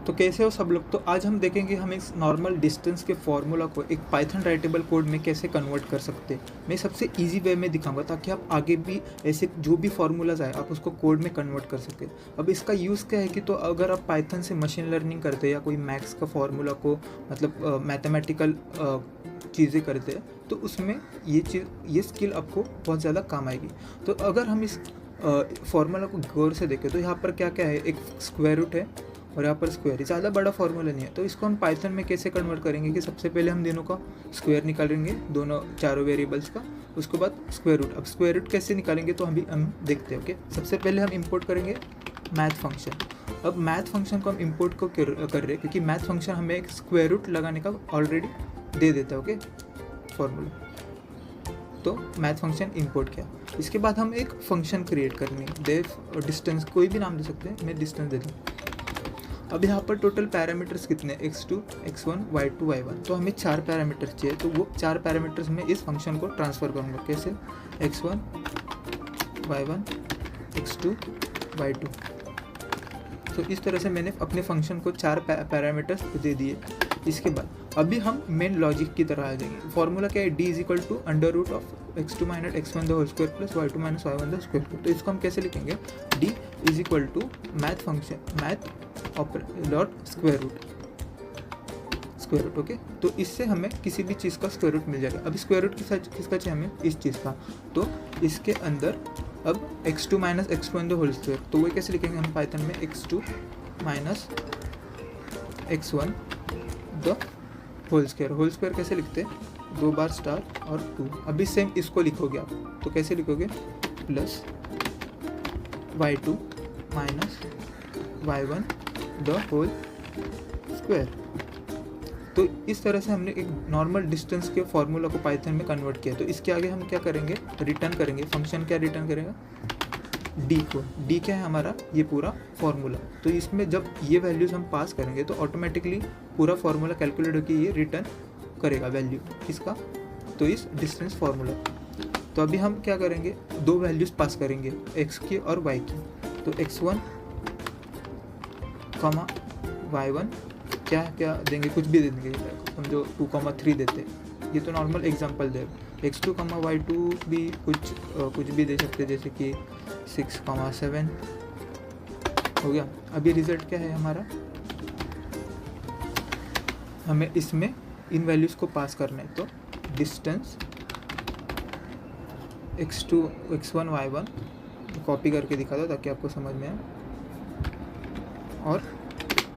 तो कैसे हो सब लोग। तो आज हम देखेंगे हम इस नॉर्मल डिस्टेंस के फॉर्मूला को एक पाइथन राइटेबल कोड में कैसे कन्वर्ट कर सकते हैं। मैं सबसे इजी वे में दिखाऊंगा ताकि आप आगे भी ऐसे जो भी फार्मूलाज आए आप उसको कोड में कन्वर्ट कर सकें। अब इसका यूज़ क्या है कि तो अगर आप पाइथन से मशीन लर्निंग करते हैं या कोई मैथ्स का फार्मूला को मतलब मैथमेटिकल चीज़ें करते हैं तो उसमें ये स्किल आपको बहुत ज़्यादा काम आएगी। तो अगर हम इस फार्मूला को गौर से देखें तो यहाँ पर क्या क्या है, एक स्क्वायर रूट है और यहाँ पर स्क्वायर, ज़्यादा बड़ा फार्मूला नहीं है। तो इसको हम पाइथन में कैसे कन्वर्ट करेंगे कि सबसे पहले हम दोनों का स्क्वायर निकालेंगे, दोनों चारों वेरिएबल्स का, उसके बाद स्क्वायर रूट। अब स्क्वायर रूट कैसे निकालेंगे तो हम देखते हैं। ओके, सबसे पहले हम इंपोर्ट करेंगे मैथ फंक्शन। अब मैथ फंक्शन को हम इंपोर्ट को कर रहे हैं क्योंकि मैथ फंक्शन हमें एक स्क्वायर रूट लगाने का ऑलरेडी दे देता है। ओके, फॉर्मूला तो मैथ फंक्शन इंपोर्ट किया। इसके बाद हम एक फंक्शन क्रिएट करनी, देव डिस्टेंस, कोई भी नाम दे सकते हैं, मैं डिस्टेंस दे दूँ। अब यहाँ पर टोटल पैरामीटर्स कितने, x2, x1, y2, y1। तो हमें 4 पैरामीटर्स चाहिए, तो वो 4 पैरामीटर्स में इस फंक्शन को ट्रांसफ़र करूँगा। कैसे, x1, y1, x2, y2। तो इस तरह से मैंने अपने फंक्शन को 4 पैरामीटर्स दे दिए। इसके बाद अभी हम मेन लॉजिक की तरह आ जाएंगे। फॉर्मूला क्या है, d = √x2 - x1 the whole square plus y2 - y1 the square. तो इसको हम कैसे लिखेंगे, d = math function math dot square root. Okay, तो इससे हमें किसी भी चीज़ का स्क्वायर रूट मिल जाएगा। अभी स्क्वायर रूट किसका चाहिए हमें, इस चीज़ का। तो इसके अंदर अब x2 - x1 the whole square, तो वो कैसे लिखेंगे हम पाइथन में, x2 - x1 the whole square कैसे लिखते हैं, 2 बार स्टार और 2। अभी सेम इसको लिखोगे आप, तो कैसे लिखोगे, plus y2 - y1 the whole square. तो इस तरह से हमने एक नॉर्मल डिस्टेंस के फॉर्मूला को पाइथन में कन्वर्ट किया। तो इसके आगे हम क्या करेंगे, रिटर्न करेंगे। फंक्शन क्या रिटर्न करेगा, डी को। डी क्या है हमारा, ये पूरा फॉर्मूला। तो इसमें जब ये वैल्यूज हम पास करेंगे तो ऑटोमेटिकली पूरा फॉर्मूला कैलकुलेट होकर ये रिटर्न करेगा वैल्यू किसका, तो इस डिस्टेंस फार्मूला। तो अभी हम क्या करेंगे, 2 वैल्यूज पास करेंगे, x की और y की। तो x1, y1 क्या क्या देंगे, कुछ भी देंगे, हम जो 2, 3 देते हैं, ये तो नॉर्मल एग्जांपल दे। x2, y2 भी कुछ भी दे सकते हैं, जैसे कि 6, 7 हो गया। अभी रिजल्ट क्या है हमारा, हमें इसमें इन वैल्यूज को पास करना है। तो distance x2, x1, y1 copy करके दिखा दो ताकि आपको समझ में आए, और